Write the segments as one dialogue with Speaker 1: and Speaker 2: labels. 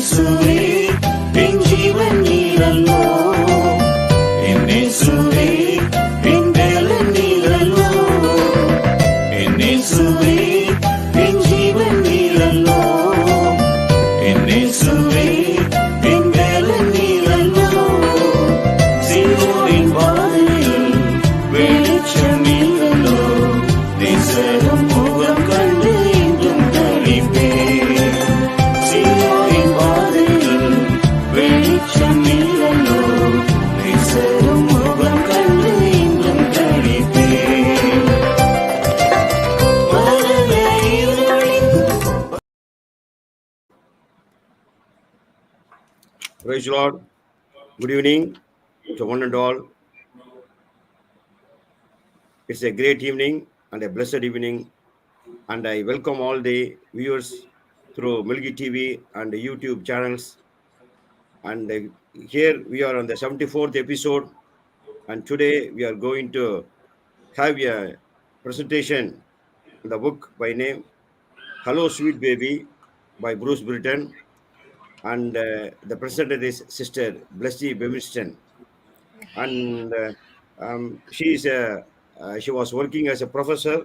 Speaker 1: എന്നേശുവേ എൻ ജീവൻ നീരല്ലോ, എന്നേശുവേ എൻ ബലൻ നീരല്ലോ, എന്നേശുവേ എൻ ജീവൻ നീരല്ലോ, എന്നേശുവേ എൻ ബലൻ നീരല്ലോ. സിയോനിൻ വാതിലിൽ വെളിച്ചം നീരല്ലോ, നിസ്സരം മുഖം കണ്ട് എന്നും കളിപ്പേ. സിയോനിൻ വാതിലിൽ വെളിച്ചം നീരല്ലോ, നിസ്സരം മുഖം കണ്ട് എന്നും കളിപ്പേ.
Speaker 2: Praise the Lord. Good evening to one and all. It's a great evening and a blessed evening, and I welcome all the viewers through Milgi TV and the YouTube channels. And here we are on the 74th episode, and today we are going to have a presentation on the book by name Hello Sweet Baby by Bruce BRITTEN, and the presenter is Sister Blessy BEVISTON, and she was working as a professor.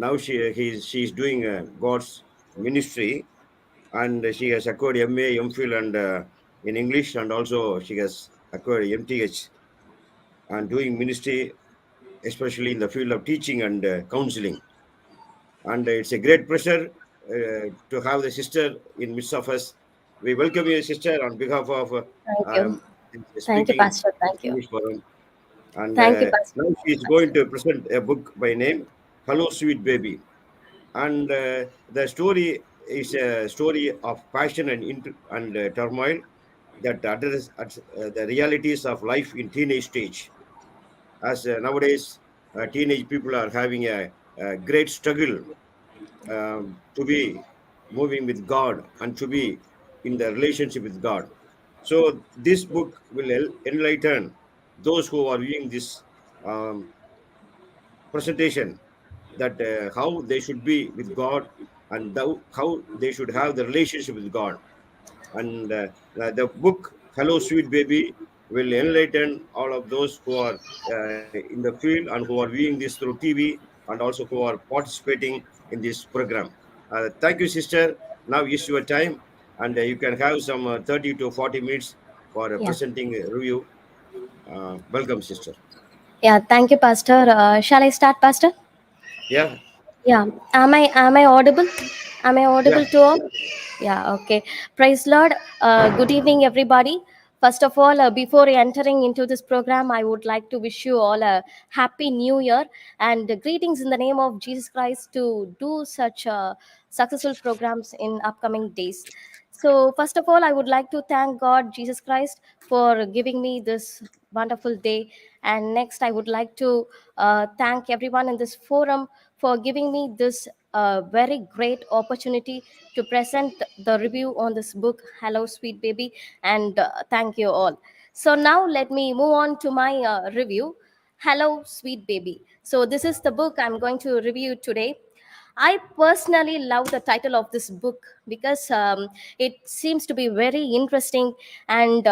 Speaker 2: Now she is doing God's ministry, and she has acquired MA, MPhil, and in English, and also she has acquired MTH, and doing ministry, especially in the field of teaching and counseling. And it's a great pleasure to have the sister in midst of us. We welcome you, sister, on behalf of
Speaker 3: Thank you. Thank you,
Speaker 2: speaking
Speaker 3: Pastor. Thank you.
Speaker 2: English forum. And
Speaker 3: Thank you, Pastor.
Speaker 2: now she is going to present a book by name Hello Sweet Baby. And the story is a story of passion and turmoil that addresses the realities of life in teenage stage. As nowadays, teenage people are having a great struggle to be moving with God and to be in the relationship with God. So this book will enlighten those who are viewing this presentation, that how they should be with God, and how they should have the relationship with God. And the book Hello Sweet Baby will enlighten all of those who are in the field and who are viewing this through TV, and also who are participating in this program. Thank you, sister. Now is your time, and you can have some 30 to 40 minutes for
Speaker 3: Yeah.
Speaker 2: presenting a review. Welcome, sister.
Speaker 3: Yeah, thank you, Pastor. Shall I start, Pastor?
Speaker 2: Yeah,
Speaker 3: Yeah. Am I audible? Am I audible
Speaker 2: yeah.
Speaker 3: to all? Yeah, okay. Praise Lord. Good evening, everybody. First of all, before entering into this program, I would like to wish you all a happy new year and greetings in the name of Jesus Christ to do such successful programs in upcoming days. So, first of all, I would like to thank God, Jesus Christ, for giving me this wonderful day. And next, I would like to thank everyone in this forum for giving me this very great opportunity to present the review on this book, Hello Sweet Baby, and thank you all. So now let me move on to my review, Hello Sweet Baby. So this is the book I'm going to review today. I personally love the title of this book because it seems to be very interesting, and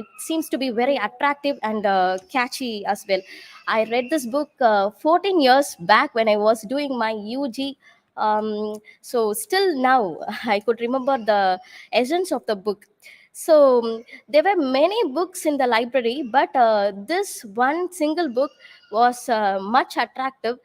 Speaker 3: it seems to be very attractive and catchy as well. I read this book 14 years back when I was doing my UG. So still now I could remember the essence of the book. So there were many books in the library, but this one single book was much attractive.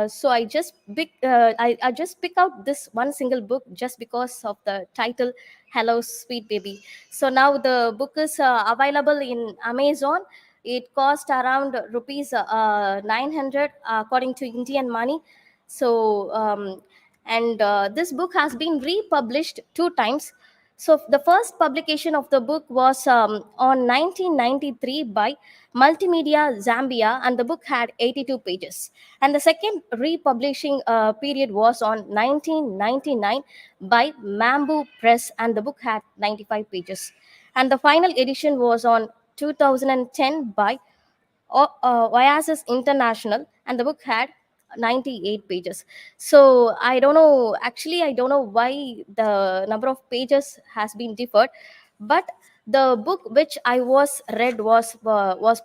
Speaker 3: So I just pick out this one single book just because of the title, Hello Sweet Baby. So now the book is available in Amazon. It cost around rupees 900 according to Indian money. So and this book has been republished 2 times. So the first publication of the book was on 1993 by Multimedia Zambia, and the book had 82 pages. And the second republishing period was on 1999 by Mambu Press, and the book had 95 pages. And the final edition was on 2010 by Oasis International, and the book had 98 pages. So I don't know, actually I don't know why the number of pages has been differed, but the book which I was read was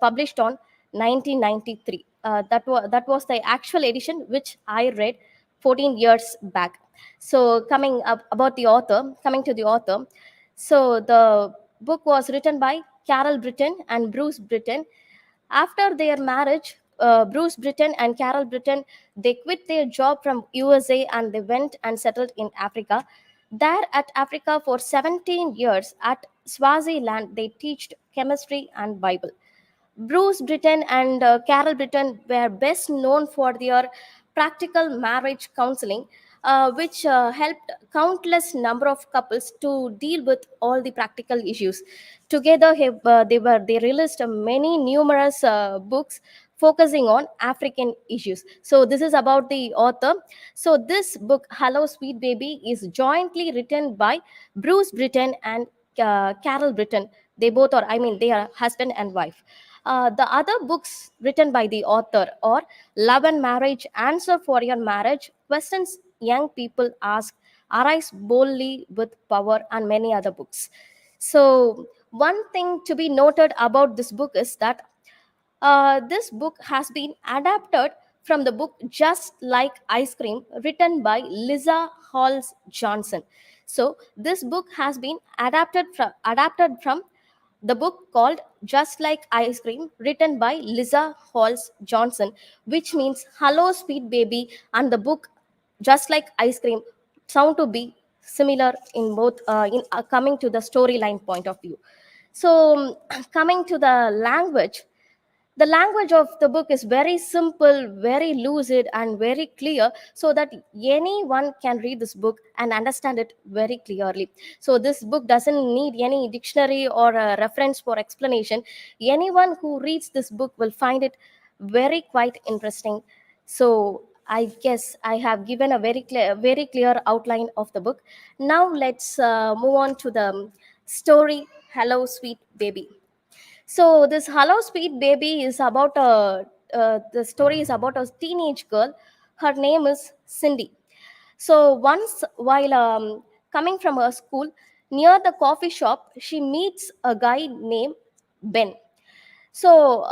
Speaker 3: published on 1993. That was the actual edition which I read 14 years back. So coming up about the author, coming to the author, so the book was written by Carol Britton and Bruce Britton. After their marriage, Bruce Britton and Carol Britton, they quit their job from USA and they went and settled in Africa. There at Africa for 17 years at Swaziland, they taught chemistry and Bible. Bruce Britton and Carol Britton were best known for their practical marriage counseling, which helped countless number of couples to deal with all the practical issues. Together, they released many numerous books focusing on African issues. So this is about the author. So this book, Hello Sweet Baby, is jointly written by Bruce Britton and Carol Britton. They both are, I mean, they are husband and wife. The other books written by the author are Love and Marriage, Answer for Your Marriage, Questions Young People Ask, Arise Boldly with Power, and many other books. So, one thing to be noted about this book is that this book has been adapted from the book Just Like Ice Cream, written by Liza Halls Johnson. So, this book has been adapted from the book called Just Like Ice Cream, written by Liza Halls Johnson, which means Hello Sweet Baby, and the book Just Like Ice Cream sound to be similar in both, in coming to the storyline point of view. So, coming to the language of the book is very simple, very lucid, and very clear, so that anyone can read this book and understand it very clearly. So this book doesn't need any dictionary or a reference for explanation. Anyone who reads this book will find it very quite interesting. So I guess I have given a very clear outline of the book. Now let's move on to the story, Hello Sweet Baby. So this Hello Sweet Baby is about the story is about a teenage girl. Her name is Cindy. So once while coming from her school near the coffee shop, she meets a guy named Ben. So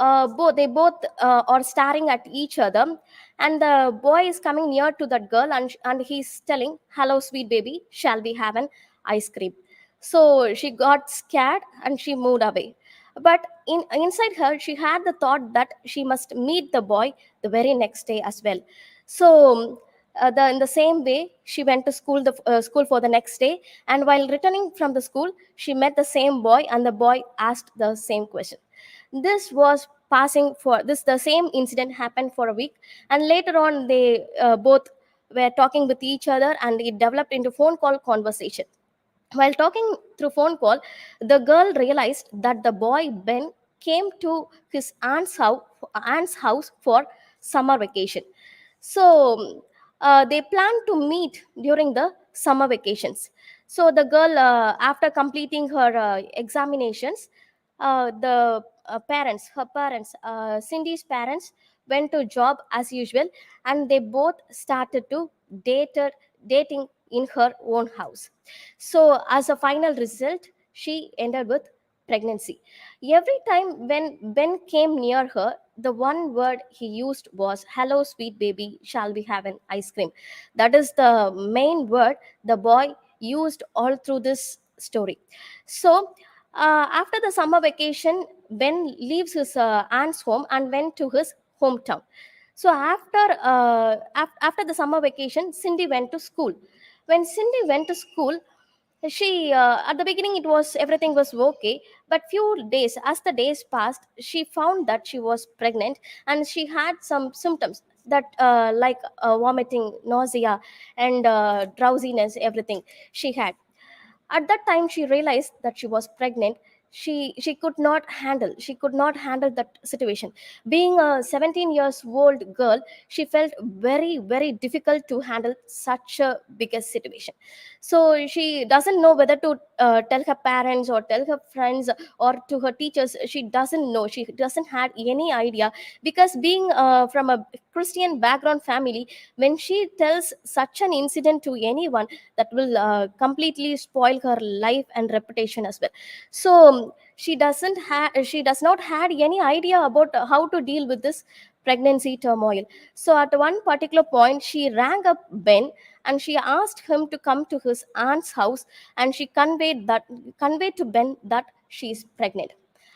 Speaker 3: they both are staring at each other, and the boy is coming near to that girl, and he's telling, "Hello, sweet baby, shall we have an ice cream?" So she got scared and she moved away. But inside her, she had the thought that she must meet the boy the very next day as well. So in the same way, she went to school for the next day, and while returning from the school, she met the same boy, and the boy asked the same question. This was passing for this the same incident happened for a week, and later on they both were talking with each other, and it developed into phone call conversation. While talking through phone call, the girl realized that the boy Ben came to his aunt's house for summer vacation. So they planned to meet during the summer vacations. So the girl, after completing her examinations, her parents, Cindy's parents, went to job as usual, and they both started to dating in her own house. So as a final result, she ended with pregnancy. Every time when Ben came near her, the one word he used was, "Hello, sweet baby, shall we have an ice cream?" That is the main word the boy used all through this story. So, after the summer vacation, Ben leaves his aunt's home and went to his hometown. So, after the summer vacation, Cindy went to school. When Cindy went to school, she at the beginning it was everything was okay, but few days as the days passed, she found that she was pregnant, and she had some symptoms that like vomiting, nausea, and drowsiness, everything she had. At that time she realized that she was pregnant. she could not handle that situation. Being a 17 years old girl, she felt very very difficult to handle such a biggest situation. So she doesn't know whether to tell her parents or tell her friends or to her teachers. She doesn't know, she doesn't had any idea, because being from a Christian background family, when she tells such an incident to anyone, that will completely spoil her life and reputation as well. So she does not had any idea about how to deal with this pregnancy turmoil. So at one particular point, she rang up Ben and she asked him to come to his aunt's house, and she conveyed to Ben that she is pregnant.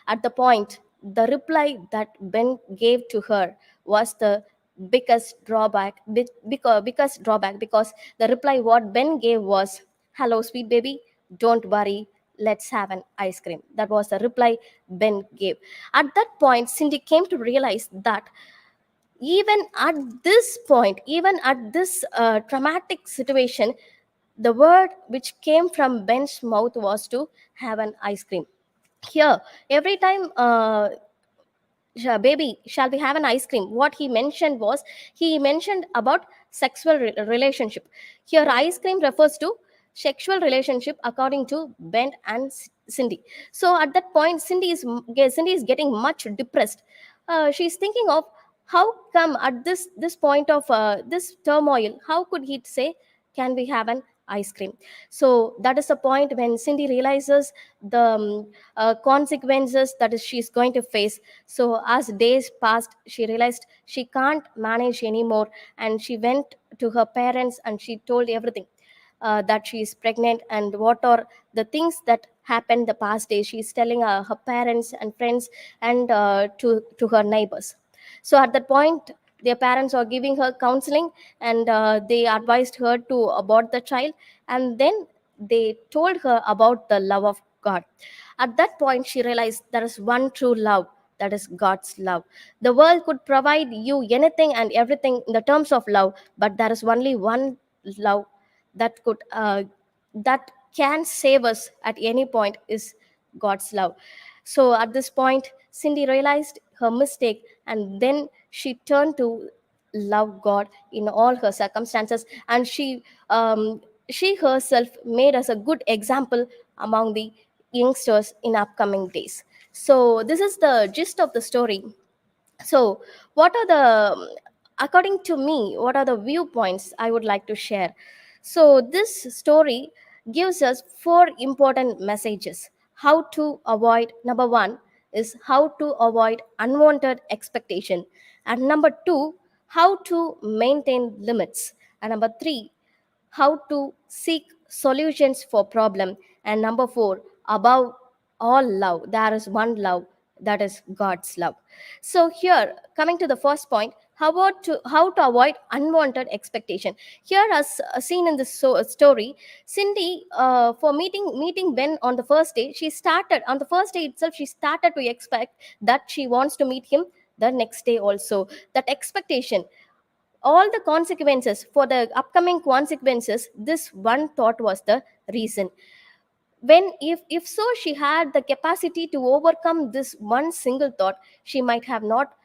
Speaker 3: At the point, the reply that Ben gave to her was the biggest drawback, because the reply what Ben gave was, "Hello, sweet baby, don't worry, let's have an ice cream." That was the reply Ben gave. At that point, Cindy came to realize that even at this point, even at this traumatic situation, the word which came from Ben's mouth was to have an ice cream. Here, every time baby, shall we have an ice cream, what he mentioned was, he mentioned about sexual relationship. Here ice cream refers to sexual relationship according to Ben and Cindy. So at that point, Cindy is getting much depressed. She's thinking of how come at this point of this turmoil, how could he say, can we have an ice cream? So that is the point when Cindy realizes the consequences that is she's going to face. So as days passed, she realized she can't manage anymore, and she went to her parents and she told everything, that she is pregnant and what are the things that happened the past days. She's telling her parents and friends and to her neighbors. So at that point, their parents are giving her counseling, and they advised her to abort the child, and then they told her about the love of God. At that point, she realized there is one true love, that is God's love. The world could provide you anything and everything in the terms of love, but there is only one love that could that can save us at any point, is God's love. So at this point, Cindy realized her mistake, and then she turned to love God in all her circumstances, and she herself made us a good example among the youngsters in upcoming days. So this is the gist of the story. So what are the, according to me, what are the viewpoints I would like to share? So this story gives us four important messages. How to avoid, number one is how to avoid unwanted expectation, and number two, how to maintain limits, and number three, how to seek solutions for problem, and number four, above all love, there is one love, that is God's love. So here, coming to the first point, how to avoid unwanted expectation. Here, as seen in this story, Cindy, for meeting Ben on the first day, she started on the first day itself, she started to expect that she wants to meet him the next day also. That expectation, all the consequences, for the upcoming consequences, this one thought was the reason. When, if so, she had the capacity to overcome this one single thought, she might have not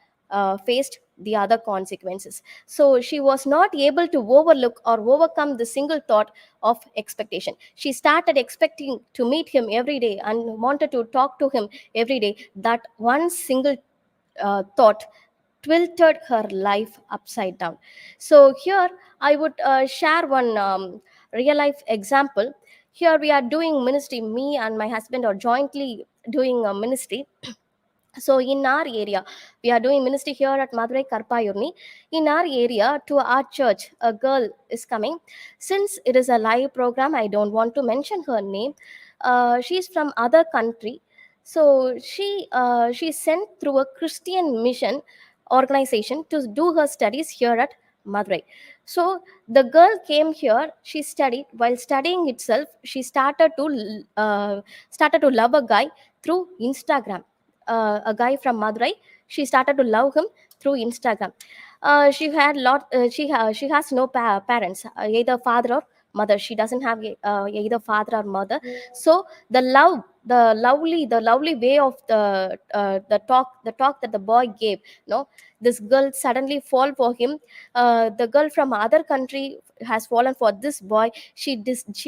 Speaker 3: faced the other consequences. So she was not able to overlook or overcome the single thought of expectation. She started expecting to meet him every day and wanted to talk to him every day. That one single thought tilted her life upside down. So here I would share one real life example. Here we are doing ministry, me and my husband are jointly doing a ministry. So in our area, we are doing ministry here at Madurai Karpayurni. In our area, to our church, a girl is coming. Since it is a live program, I don't want to mention her name. She's from other country. So she sent through a Christian mission organization to do her studies here at Madurai. So the girl came here. She studied. While studying itself, she started to love a guy through Instagram. A guy from Madurai. She started to love him through Instagram. She has no parents, either father or mother. She doesn't have either father or mother. So the lovely way of the talk that the boy gave, no, this girl suddenly fall for him. The girl from other country has fallen for this boy. She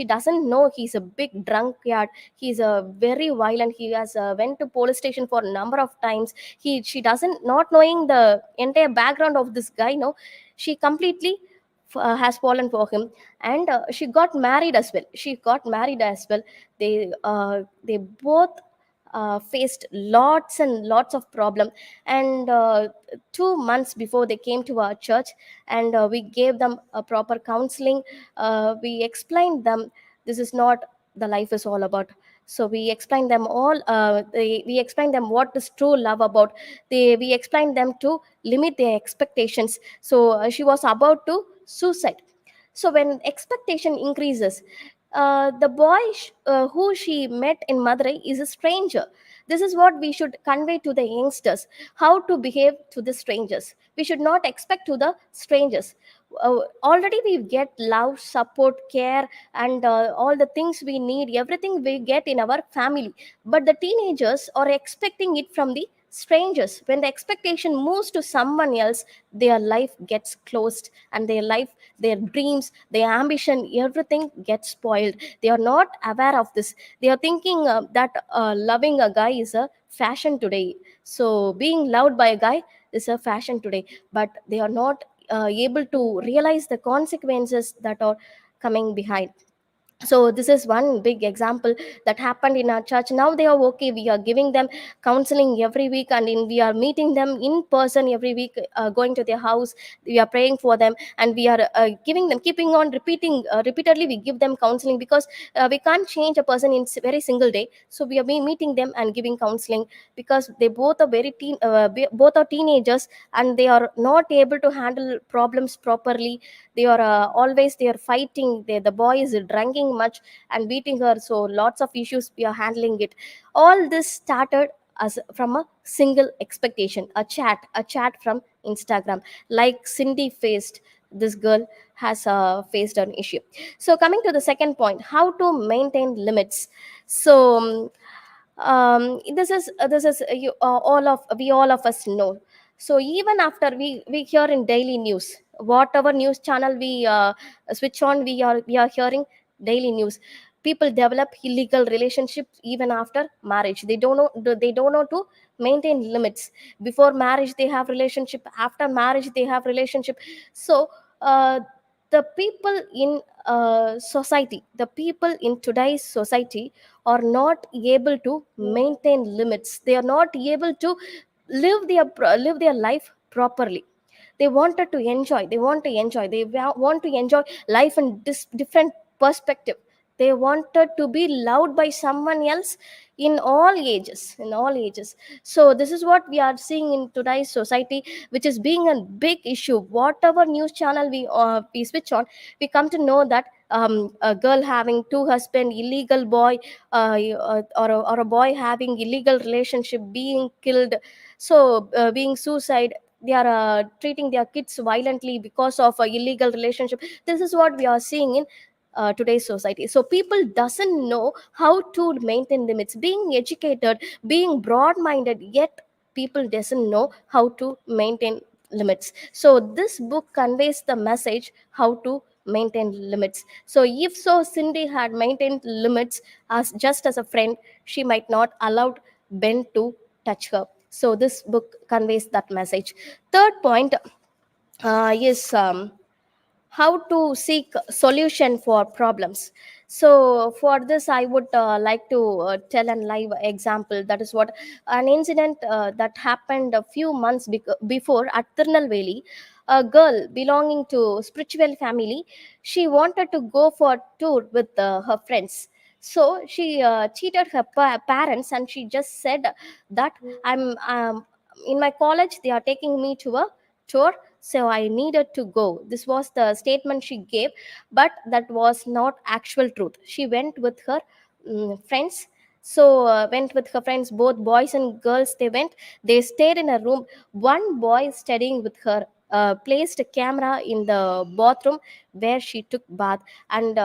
Speaker 3: doesn't know he's a big drunkard. He's a very violent. He has went to police station for a number of times. She doesn't, not knowing the entire background of this guy, no, she completely has fallen for him. And she got married as well. They both faced lots and lots of problem. And 2 months before, they came to our church, and we gave them a proper counseling. We explained them this is not the life is all about. So we explained them all, we explained them what is true love about. We explained them to limit their expectations. So she was about to suicide. So when expectation increases, the boy who she met in Madurai is a stranger. This is what we should convey to the youngsters, how to behave to the strangers. We should not expect to the strangers. Already we get love, support, care, and all the things we need, everything we get in our family. But the teenagers are expecting it from the strangers. When the expectation moves to someone else, their life gets closed, and their life, their dreams, their ambition, everything gets spoiled. They are not aware of this. They are thinking that loving a guy is a fashion today. So being loved by a guy is a fashion today. But they are not able to realize the consequences that are coming behind. So this is one big example that happened in our church. Now they are okay. We are giving them counseling every week, and we are meeting them in person every week, going to their house. We are praying for them, and we are giving them, keeping on repeating repeatedly, we give them counseling, because we can't change a person in very single day. So we are meeting them and giving counseling, because they both are both are teenagers, and they are not able to handle problems properly. They are always they are fighting. The boy is drinking much and beating her. So lots of issues we are handling it. All this started as from a single expectation, a chat from Instagram, like Cindy faced. This girl has faced an issue. So coming to the second point, how to maintain limits. So this is you all of us know. So even after we hear in daily news, whatever news channel we switch on, we are hearing daily news. People develop illegal relationships even after marriage. They don't know to maintain limits. Before marriage they have relationship, after marriage they have relationship. So the people in the people in today's society are not able to maintain limits. They are not able to live their life properly. They want to enjoy life in different perspective. They wanted to be loved by someone else in all ages. So this is what we are seeing in today's society, which is being a big issue. Whatever news channel we switch on, we come to know that a girl having two husband, illegal boy, or a boy having illegal relationship, being killed. So being suicide, they are treating their kids violently because of a illegal relationship. This is what we are seeing in today's society. So people doesn't know how to maintain limits. Being educated, being broad minded, yet people doesn't know how to maintain limits. So this book conveys the message how to maintain limits. So if so Cindy had maintained limits as just as a friend, she might not allowed Ben to touch her. So this book conveys that message. Third point is how to seek solution for problems. So for this I would like to tell a live example. That is what an incident that happened a few months before at Tirunelveli. A girl belonging to spiritual family, she wanted to go for tour with her friends. So she cheated her parents, and she just said that I'm in my college they are taking me to a tour, so I needed to go. This was the statement she gave, but that was not actual truth. She went with her friends, So went with her friends, both boys and girls. They stayed in a room. One boy studying with her placed a camera in the bathroom where she took bath, and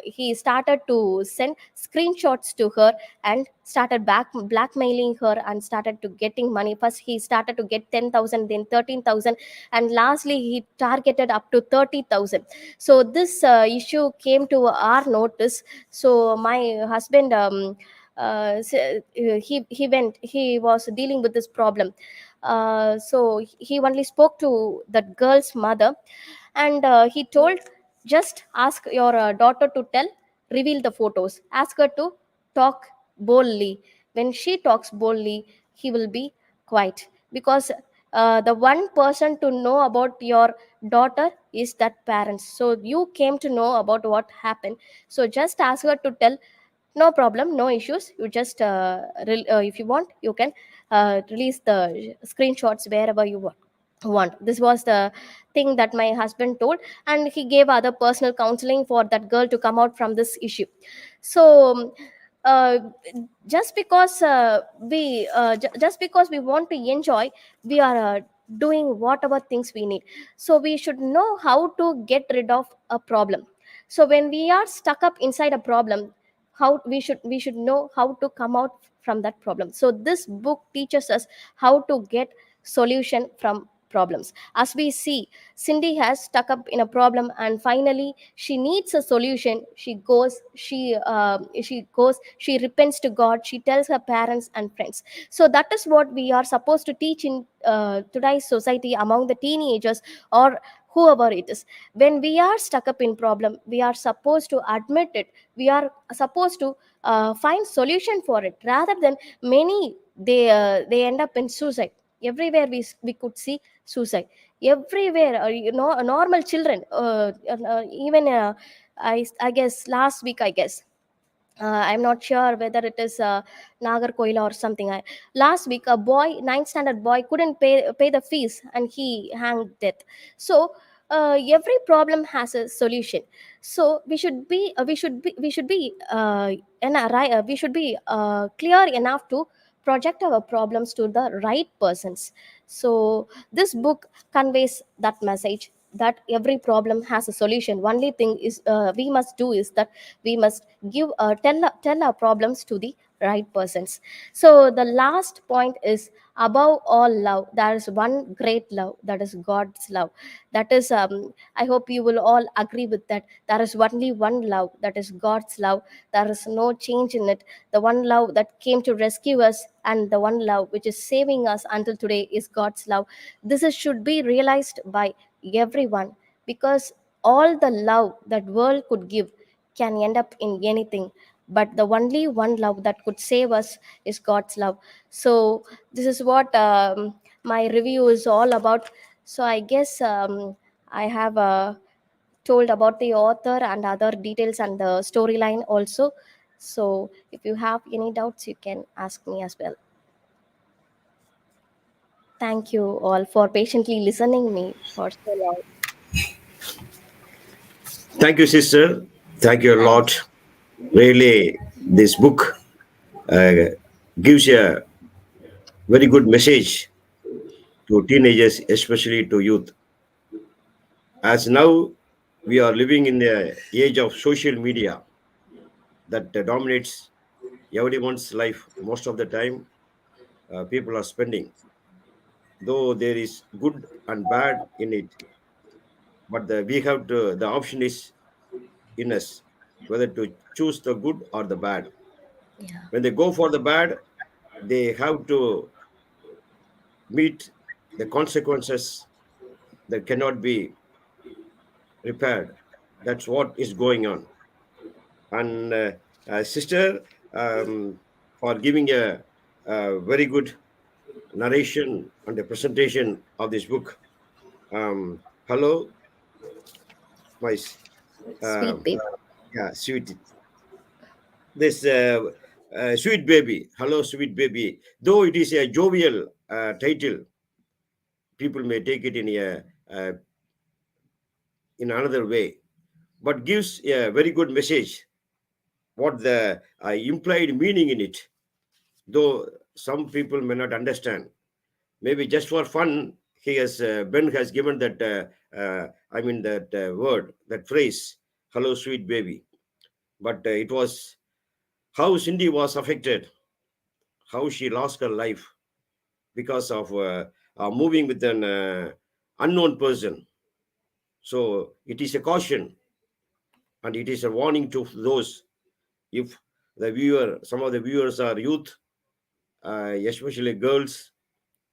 Speaker 3: he started to send screenshots to her and started blackmailing her and started to getting money. First he started to get 10,000, then 13,000, and lastly he targeted up to 30,000. So this issue came to our notice. So my husband he was dealing with this problem. So he only spoke to that girl's mother, and he told, just ask your daughter to tell, reveal the photos, ask her to talk boldly. When she talks boldly, he will be quiet, because the one person to know about your daughter is that parents. So you came to know about what happened, so just ask her to tell. No problem, no issues. You just if you want, you can release the screenshots wherever you want. This was the thing that my husband told, and he gave other personal counseling for that girl to come out from this issue. So uh, just because just because we want to enjoy, we are doing whatever things we need. So we should know how to get rid of a problem. So when we are stuck up inside a problem, how we should know how to come out from that problem. So this book teaches us how to get solution from problems. As we see, Cindy has stuck up in a problem, and finally she needs a solution. She repents to God, she tells her parents and friends. So that is what we are supposed to teach in today's society among the teenagers, or whoever it is. When we are stuck up in problem, we are supposed to admit it. We are supposed to find solution for it, rather than many, they end up in suicide. Everywhere we could see suicide everywhere. Normal children, even I guess last week, I guess, I'm not sure whether it is Nagarkoil or something. Last week, a boy, ninth standard boy, couldn't pay the fees, and he hanged death. So every problem has a solution. So we should be clear enough to project our problems to the right persons. So this book conveys that message, that every problem has a solution. Only thing is we must do is that we must tell our problems to the right persons. So the last point is, above all love, there is one great love, that is God's love. That is, I hope you will all agree with that. There is only one love, that is God's love. There is no change in it. The one love that came to rescue us, and the one love which is saving us until today, is God's love. Should be realized by everyone, because all the love that world could give can end up in anything, but the only one love that could save us is God's love. So this is what my review is all about. So I guess I have told about the author and other details and the storyline also. So if you have any doubts, you can ask me as well. Thank you all for patiently listening me for so long.
Speaker 2: Thank you, sister. Thank you a
Speaker 3: Thank
Speaker 2: lot. Really, this book uh, gives a very good message to teenagers, especially to youth. As now we are living in the age of social media that dominates everyone's life most of the time, people are spending. Though there is good and bad in it, but we have to, the option is in us whether to choose the good or the bad.
Speaker 3: Yeah.
Speaker 2: When they go for the bad, they have to meet the consequences that cannot be repaired. That's what is going on. And sister, for giving a very good narration and the presentation of this book. Hello, my
Speaker 3: Sweet
Speaker 2: um,
Speaker 3: baby.
Speaker 2: yeah, sweet. This sweet baby. Hello, sweet baby. Though it is a jovial title, people may take it in another way, but gives a very good message what the implied meaning in it, though some people may not understand. Maybe just for fun, he has Ben has given that that word, that phrase, "Hello, sweet baby." But it was how Cindy was affected, how she lost her life because of moving with an unknown person. So it is a caution, and it is a warning to those, if the viewer, some of the viewers are youth, especially girls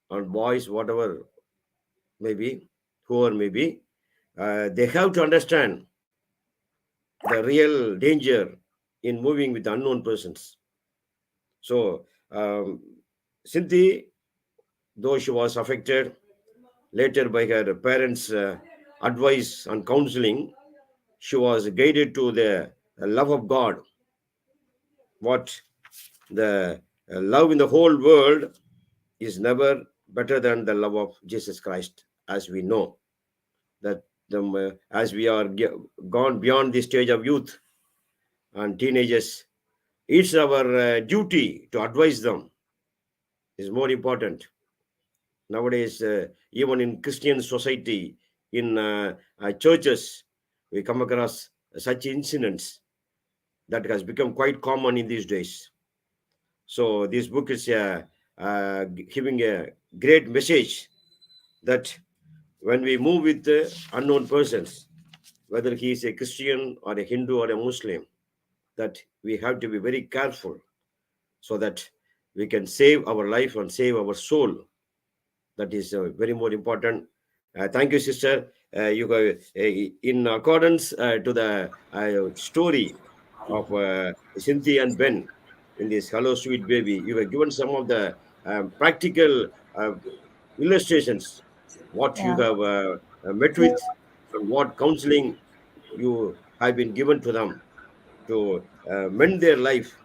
Speaker 2: or boys, whatever maybe, whoever may be, they have to understand the real danger in moving with unknown persons. So, Cynthia, though she was affected later by her parents' advice and counseling, she was guided to the love of God. What the love in the whole world is never better than the love of Jesus Christ, as we know that as we are gone beyond the stage of youth and teenagers, it's our duty to advise them is more important. Nowadays, even in Christian society, in churches, we come across such incidents that has become quite common in these days. So this book is giving a great message that when we move with unknown persons, whether he is a Christian or a Hindu or a Muslim, that we have to be very careful so that we can save our life and save our soul. That is very more important. Thank you, sister. You go in accordance to the story of Cynthia and Ben in this Hello Sweet Baby. You were given some of the practical illustrations, what you
Speaker 3: Yeah.
Speaker 2: have met with, and what counseling you have been given to them to mend their life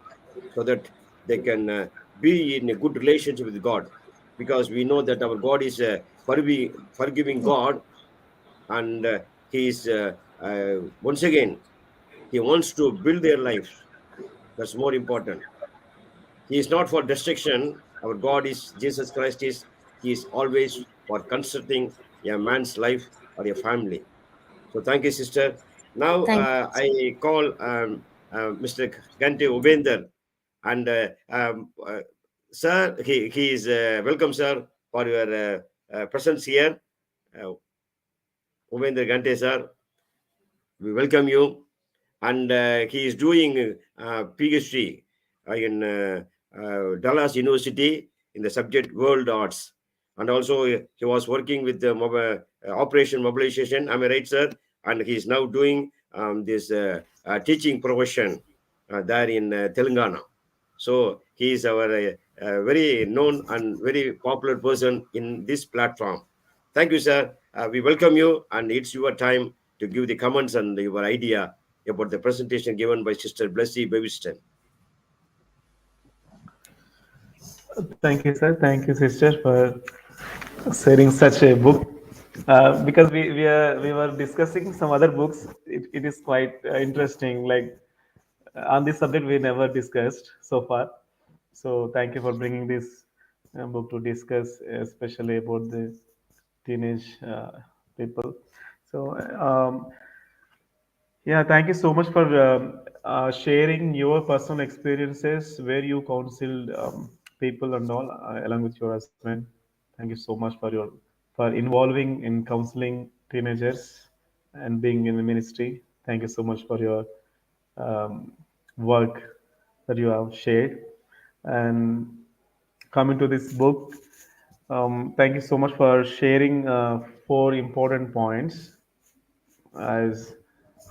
Speaker 2: so that they can be in a good relationship with God. Because we know that our God is a forgiving God, and He is, once again, He wants to build their lives. That's more important. He is not for destruction. Our God is, Jesus Christ is, He is always for constructing a man's life or a family. So thank you, sister. Now
Speaker 3: Thank
Speaker 2: I call Mr. Kante Ubender, and sir, he is welcome, sir, for your presence here. Uh, Ubender Kante, sir, we welcome you. And he is doing PhD in Dallas University in the subject World Arts, and also he was working with the Operation Mobilization. Am I right, sir? And he is now doing this teaching profession there in Telengana. So he is our very known and very popular person in this platform. Thank you, sir. We welcome you, and it's your time to give the comments and your idea about the presentation given by Sister Blessy Beviston.
Speaker 4: Thank you, sir. Thank you, sister, for sharing such a book. Because we were discussing some other books. It is quite interesting. Like on this subject, we never discussed so far. So thank you for bringing this book to discuss, especially about the teenage people. So yeah, thank you so much for sharing your personal experiences where you counseled people and all, along with your husband. Thank you so much for involving in counseling teenagers and being in the ministry. Thank you so much for your um, work that you have shared. And coming to this book, thank you so much for sharing four important points as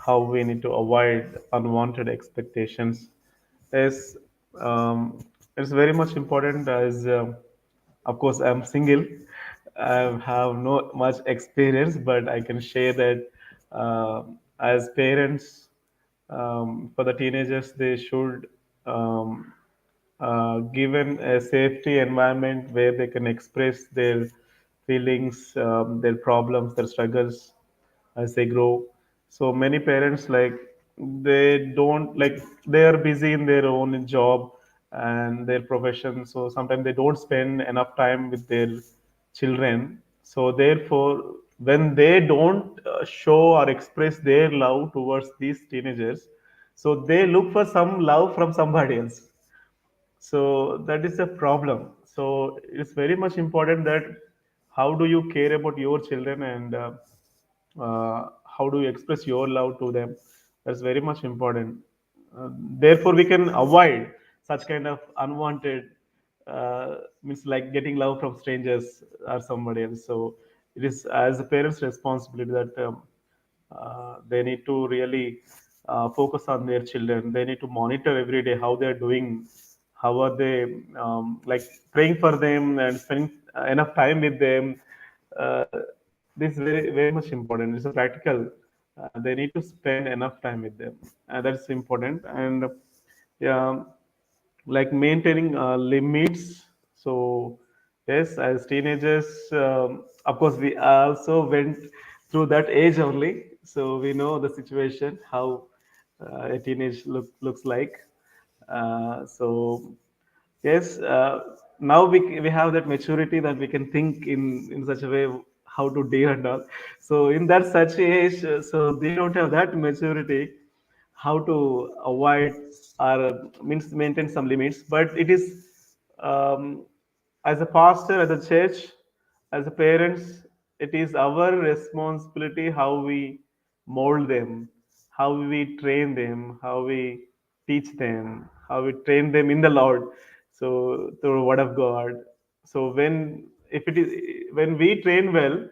Speaker 4: how we need to avoid unwanted expectations is it's very much important as of course I'm single. I have no much experience, but I can share that as parents, for the teenagers they should given a safety environment where they can express their feelings, their problems, their struggles as they grow. So many parents like they don't like, they are busy in their own job and their profession, so sometimes they don't spend enough time with their children. So therefore, when they don't show or express their love towards these teenagers, so they look for some love from somebody else. So that is a problem. So it's very much important that how do you care about your children, and how do you express your love to them. That's very much important. Therefore we can avoid such kind of unwanted, means like getting love from strangers or somebody else. So it is as a parent's responsibility that they need to really focus on their children. They need to monitor every day how they're doing, how are they, like praying for them and spending enough time with them. Uh, this is very much important. It's a practical. They need to spend enough time with them. That's important. And yeah, like maintaining limits. So yes, as teenagers, of course we also went through that age only, so we know the situation, how a teenage looks like. So yes, now we have that maturity that we can think in such a way how to deal and all. So in that such age, so they don't have that maturity how to avoid or means maintain some limits. But it is, um, as a pastor, as a church, as a parents, it is our responsibility how we mold them, how we train them, how we teach them, how we train them in the Lord. So through the word of God. So when, if it is, when we train well,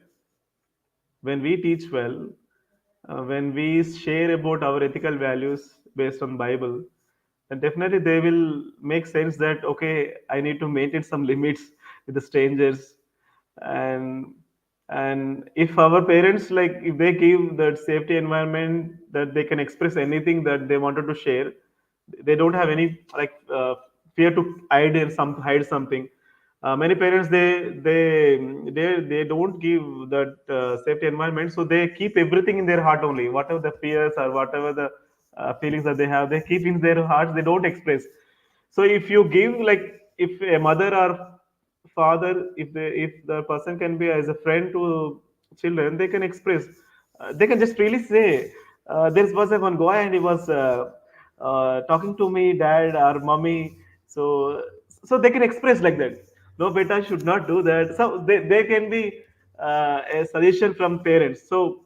Speaker 4: when we teach well, when we share about our ethical values based on Bible, then definitely they will make sense that okay, I need to maintain some limits with the strangers. And and if our parents, like if they give that safety environment that they can express anything that they wanted to share, they don't have any like fear to hide something. Many parents, they don't give that safety environment, so they keep everything in their heart only, whatever the fears or whatever the feelings that they have, they keep in their hearts, they don't express. So if you give, like if a mother or father, if the person can be as a friend to children, they can express, they can just really say, there was a one guy and he was talking to me, dad or mommy. So they can express like that. No, beta should not do that. So they can be a suggestion from parents. So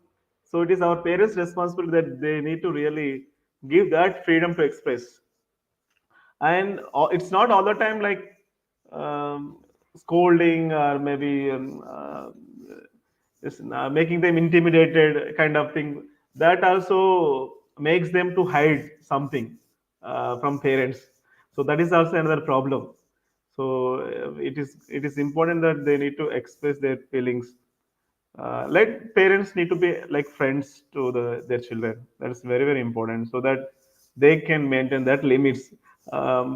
Speaker 4: it is our parents responsibility that they need to really give that freedom to express. And it's not all the time like scolding or maybe just, making them intimidated kind of thing. That also makes them to hide something from parents. So that is also another problem. So it is important that they need to express their feelings. Like parents need to be like friends to their children. That is very important, so that they can maintain that limits.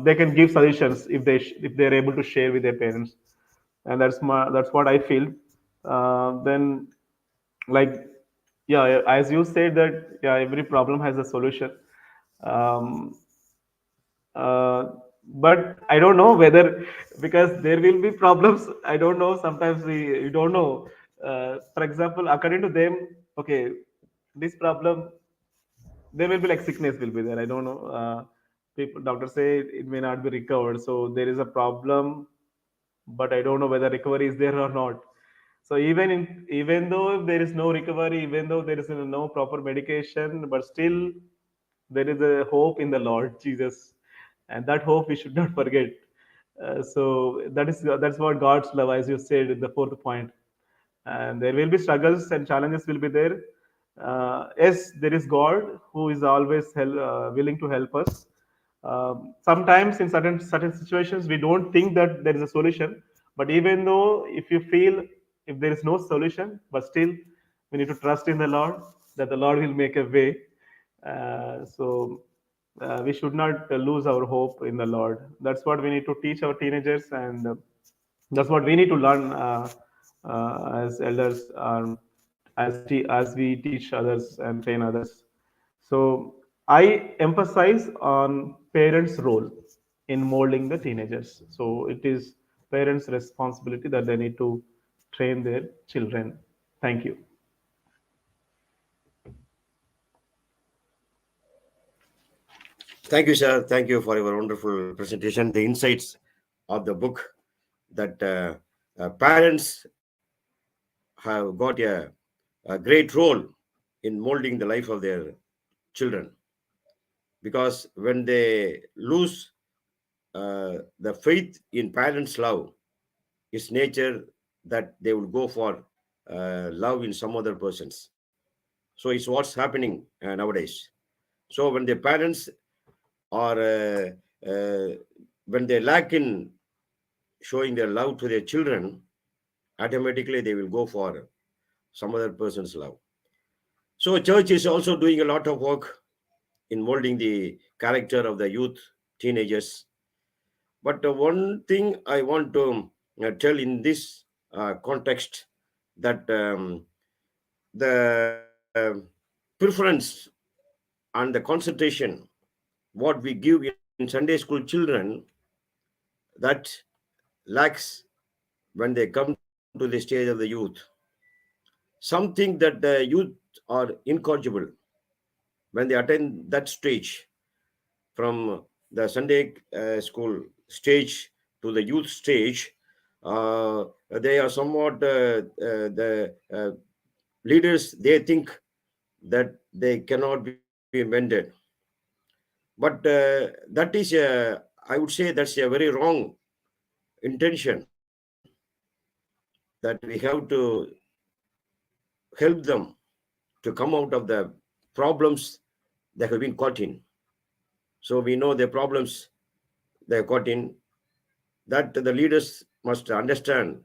Speaker 4: They can give suggestions if they're able to share with their parents. And that's what I feel. Then, like, yeah, as you said that, yeah, every problem has a solution. um, uh, but I don't know whether, because there will be problems. I don't know. Sometimes we don't know. For example, according to them, okay, this problem, there will be like sickness will be there. I don't know. People, doctors say it may not be recovered. So there is a problem, but I don't know whether recovery is there or not. So even though there is no recovery, even though there is no proper medication, but still there is a hope in the Lord Jesus, and that hope we should not forget. So that's what God's love, as you said in the fourth point. And there will be struggles and challenges will be there. Yes, there is God who is always willing to help us. Sometimes in certain situations we don't think that there is a solution, but even though if you feel if there is no solution, but still we need to trust in the Lord that the Lord will make a way. So we should not lose our hope in the Lord. That's what we need to teach our teenagers, and that's what we need to learn as elders, as we teach others and train others. So I emphasize on parents' role in molding the teenagers. So it is parents' responsibility that they need to train their children. Thank you.
Speaker 2: Thank you, sir. Thank you for your wonderful presentation. The insights of the book that parents have got a great role in molding the life of their children, because when they lose the faith in parents' love, its nature that they will go for love in some other persons. So it's what's happening nowadays. So when the parents are when they lack in showing their love to their children, automatically they will go for some other person's love. So church is also doing a lot of work in molding the character of the youth, teenagers. But one thing I want to tell in this context, that the preference and the concentration what we give in Sunday school children, that lacks when they come to the stage of the youth. Something that the youth are incorrigible when they attain that stage, from the Sunday school stage to the youth stage. They are somewhat the leaders. They think that they cannot be mended, but that is I would say that's a very wrong intention, that we have to help them to come out of the problems they have been caught in. So we know the problems they are caught in, that the leaders must understand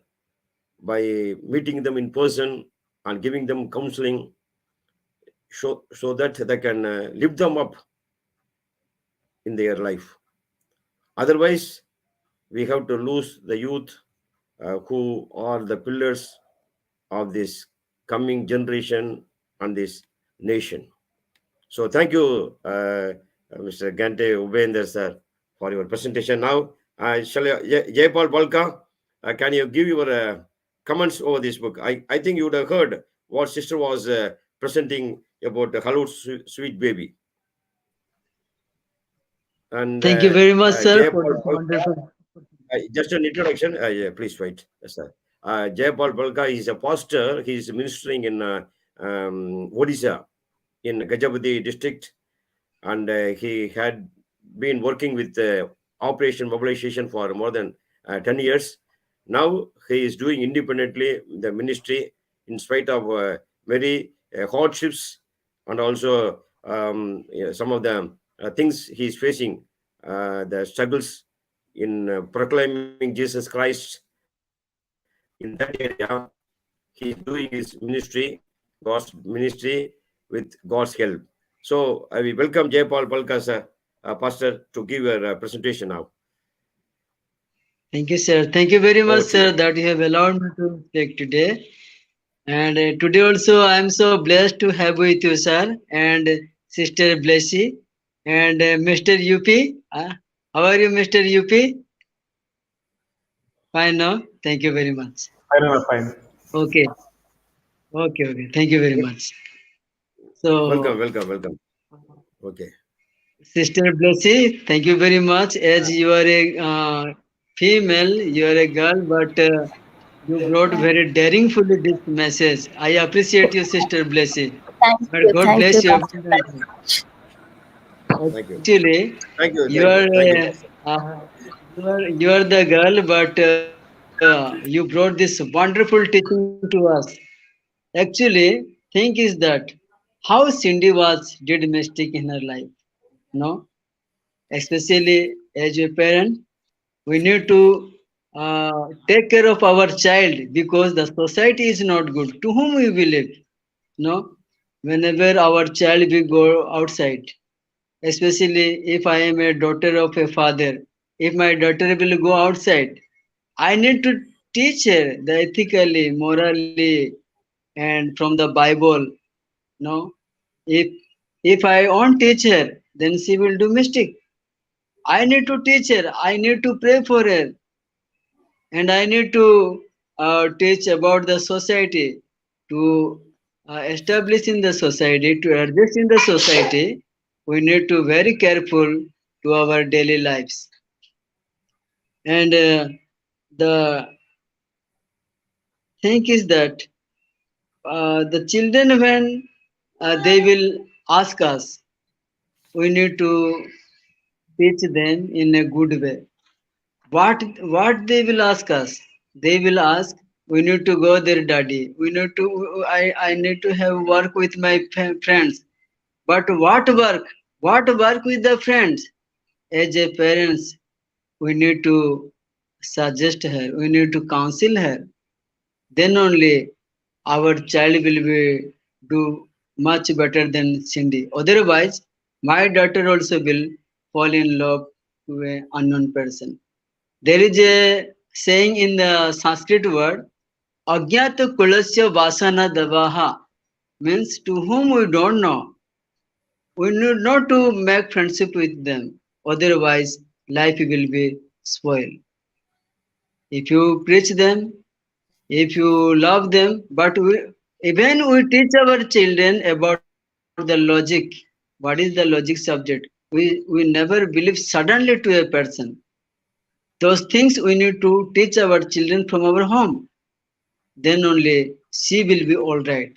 Speaker 2: by meeting them in person and giving them counseling, so that they can lift them up in their life. Otherwise, we have to lose the youth who are the pillars of this coming generation and this nation. So thank you, Mr. Gante Ubender, sir, for your presentation. Now, Jayapal Balka, can you give your comments over this book? I think you would have heard what sister was presenting about the Hello Sweet Baby. And
Speaker 5: Thank you very much, sir, for
Speaker 2: Jayapal
Speaker 5: this
Speaker 2: Balka,
Speaker 5: wonderful.
Speaker 2: just an introduction. Yeah, please wait. Yes, sir. Jayapal Balka is a pastor. He is ministering in Odisha, in Gajapati district, and he had been working with Operation Mobilization for more than 10 years. Now he is doing independently the ministry in spite of very hardships, and also some of the things he is facing, the struggles in proclaiming Jesus Christ in that area. He is doing his ministry, God's ministry, with God's help. So I will welcome Jayapal Balka, sir, pastor, to give your presentation now.
Speaker 5: Thank you, sir. Thank you very
Speaker 2: Over
Speaker 5: much,
Speaker 2: to you.
Speaker 5: sir, that you have allowed me to speak today. And today also, I am so blessed to have with you, sir, and Sister Blessy, and Mr. UP. How are you, Mr. UP? Fine, no? Thank you very much.
Speaker 4: Fine, fine.
Speaker 5: Okay, okay. Thank you very much. So,
Speaker 2: Welcome. Okay.
Speaker 5: Sister Blessy, thank you very much. As you are a female, you are a girl, but you brought very daringfully this message. I appreciate you, Sister Blessy. But God
Speaker 3: Thank you,
Speaker 5: bless you
Speaker 3: Pastor.
Speaker 5: abundantly.
Speaker 2: Thank you.
Speaker 5: Actually, you are
Speaker 2: Pastor.
Speaker 5: you are the girl, but you brought this wonderful teaching to us. Actually, thing is that how Cindy was did mistake in her life. No, especially as a parent, we need to take care of our child because the society is not good. To whom we believe? No, whenever our child will go outside, especially if I am a daughter of a father, if my daughter will go outside, I need to teach her the ethically, morally, and from the Bible. No, if If I won't teach her, then she will do mistake. I need to teach her. I need to pray for her, and I need to teach about the society, to establish in the society, to adjust in the society. We need to very careful to our daily lives. And the thing is that the children, when they will ask us, we need to teach them in a good way. What they will ask us? They will ask, we need to go there, daddy. We need to. I need to have work with my friends. But what work? What work with the friends? As a parents, we need to suggest her. We need to counsel her. Then only our child will be do much better than Cindy. Otherwise, my daughter also will fall in love to an unknown person. There is a saying in the Sanskrit word, Agyata Kulasya Vasana Davaha, means to whom we don't know. We need not to make friendship with them. Otherwise, life will be spoiled. If you preach them, if you love them, but even we teach our children about the logic. What is the logic subject? We never believe suddenly to a person. Those things we need to teach our children from our home. Then only she will be all right.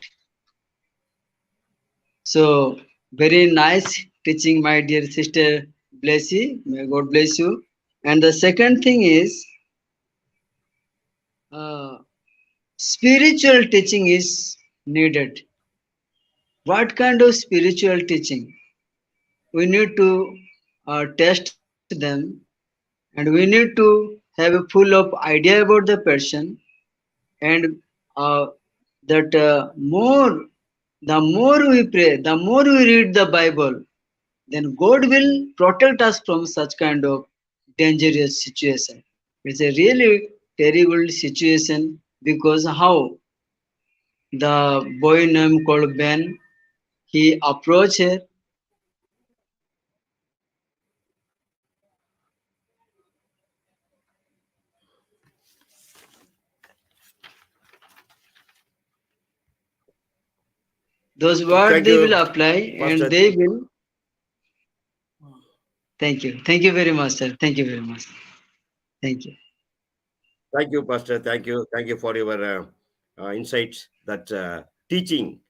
Speaker 5: So, very nice teaching, my dear sister Blessy. May God bless you. And the second thing is, uh, spiritual teaching is needed. What kind of spiritual teaching? We need to test them, and we need to have a full of idea about the person, and uh, that the more we pray, the more we read the Bible, then God will protect us from such kind of dangerous situation. It's a really terrible situation, because how the boy named called Ben, he approached her. Those words
Speaker 2: Thank
Speaker 5: they will
Speaker 2: you,
Speaker 5: apply, and
Speaker 2: Pastor.
Speaker 5: they will. Thank you. Thank you very much, sir. Thank you very much. Thank you.
Speaker 2: Thank you, Pastor. Thank you. Thank you for your insights. That teaching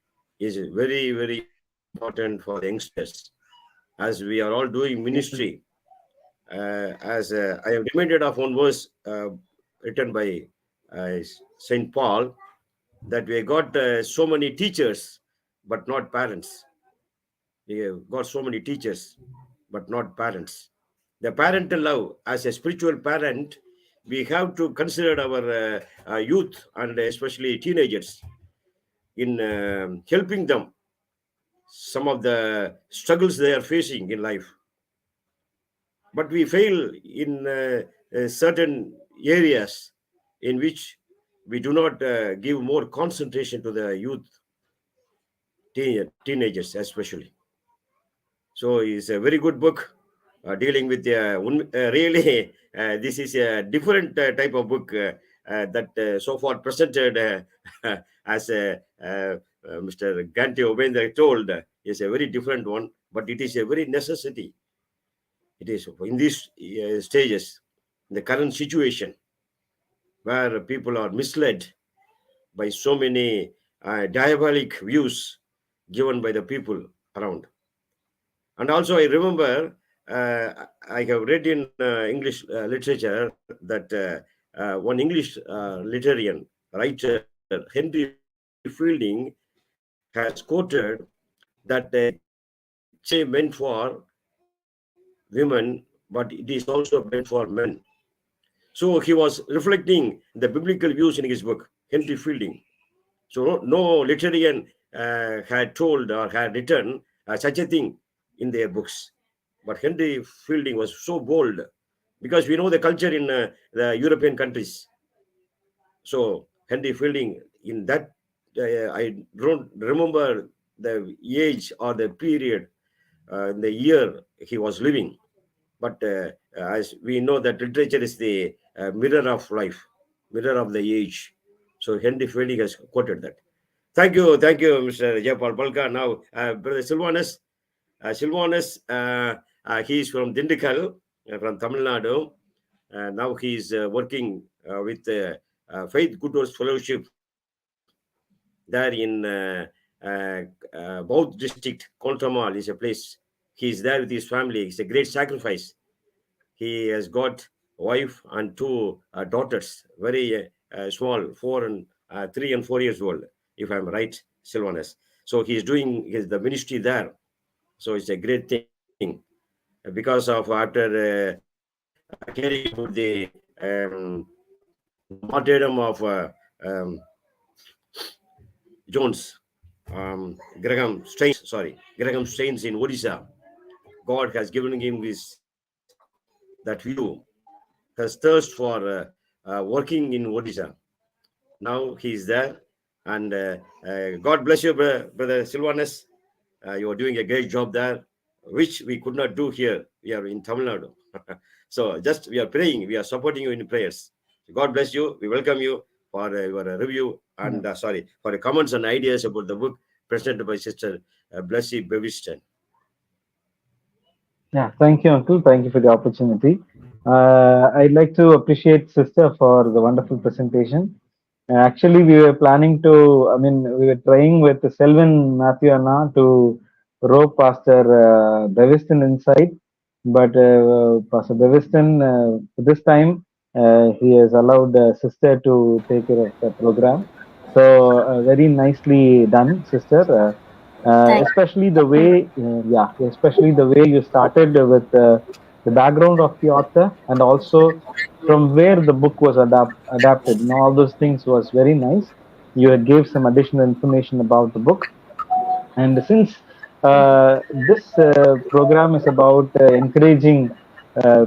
Speaker 2: is very, very important for the youngsters. As we are all doing
Speaker 5: Yes,
Speaker 2: ministry, as I am reminded of one verse written by Saint Paul, that we got so many teachers, but not parents. We have got so many teachers, but not parents. The parental love, as a spiritual parent, we have to consider our youth and especially teenagers in helping them some of the struggles they are facing in life. But we fail in certain areas in which we do not give more concentration to the youth, teenagers especially. So it's a very good book dealing with really this is a different type of book that so far presented as Mr. Gante Obender told is a very different one, but it is a very necessity. It is in these stages, in the current situation where people are misled by so many diabolic views given by the people around. And also, I remember I have read in English literature that one English literarian, writer, Henry Fielding, has quoted that it's not only meant for women, but it is also meant for men. So he was reflecting the biblical views in his book, Henry Fielding. So no literarian had told or had written such a thing in their books. But Henry Fielding was so bold, because we know the culture in the European countries. So Henry Fielding, in that I don't remember the age or the period, the year he was living. But as we know that literature is the mirror of life, mirror of the age. So Henry Fielding has quoted that. Thank you, Mr. Jayapal Palka. Now, Brother Silvanus, he is from Dindikal, from Tamil Nadu. Now he is working with Faith Good Works Fellowship there in Bauth district. Kontamal is a place. He is there with his family. It's a great sacrifice. He has got wife and two daughters, very small, 3 and 4 years old, if I'm right, Silvanus. So he's doing the ministry there. So it's a great thing because of after hearing about the martyrdom of Jones, Graham Staines in Odisha. God has given him that view, has thirst for working in Odisha. Now he is there, and God bless you, Brother Silvanus. You are doing a great job there, which we could not do here. We are in Tamil Nadu. So just we are praying, we are supporting you in prayers. God bless you. We welcome you for your review and for the comments and ideas about the book presented by Sister Blessy Beviston.
Speaker 6: Yeah, thank you, Uncle. Thank you for the opportunity. I'd like to appreciate Sister for the wonderful presentation. Actually, we were planning to, we were trying with Selvin Matthew Anna to rope Pastor Beviston inside, but Pastor Beviston, this time, he has allowed Sister to take care of the program. So, very nicely done, Sister.
Speaker 3: Thank
Speaker 6: Especially the way, especially the way you started with the background of the author, and also from where the book was adapted, and all those things was very nice. You had gave some additional information about the book, and since this program is about encouraging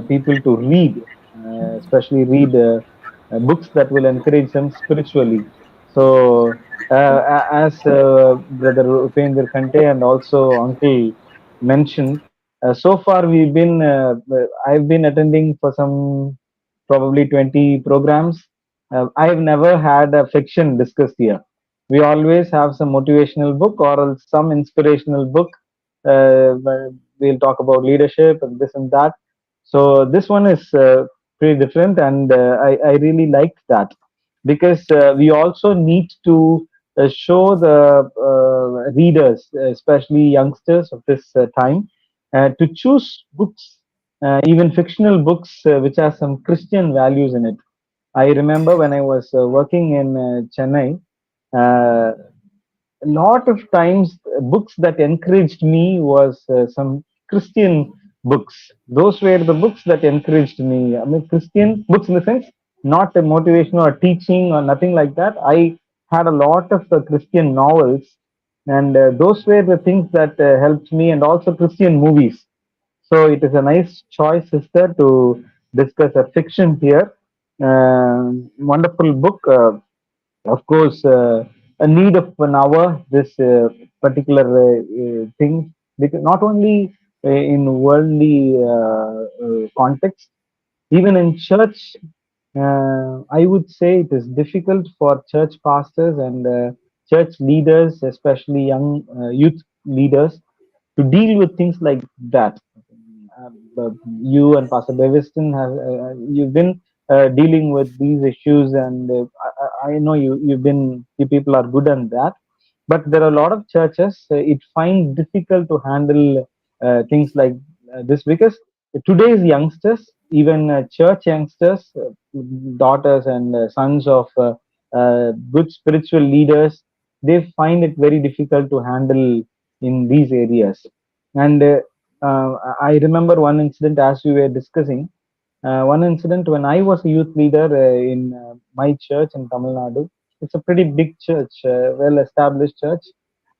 Speaker 6: people to read, especially read books that will encourage them spiritually. So, as Brother Upender Kante and also Uncle mentioned, so far I've been attending for some probably 20 programs. I've never had a fiction discussed here. We always have some motivational book or else some inspirational book. Where we'll talk about leadership and this and that. So this one is pretty different, and I really liked that, because we also need to show the readers, especially youngsters of this time, to choose books, even fictional books, which have some Christian values in it. I remember when I was working in Chennai, a lot of times books that encouraged me was some Christian books. Those were the books that encouraged me. Christian books in the sense, not a motivation or teaching or nothing like that. I had a lot of Christian novels, and those were the things that helped me, and also Christian movies. So it is a nice choice, sister, to discuss a fiction here. Wonderful book. Of course, a need of an hour, this particular thing, because not only in worldly context, even in church, I would say it is difficult for church pastors and church leaders, especially young youth leaders, to deal with things like that. You and Pastor Beviston have you've been dealing with these issues, and I know you people are good on that. But there are a lot of churches it find difficult to handle things like this, because today's youngsters, even church youngsters, daughters and sons of good spiritual leaders, they find it very difficult to handle in these areas. And I remember one incident as we were discussing. One incident when I was a youth leader in my church in Tamil Nadu. It's a pretty big church, well-established church,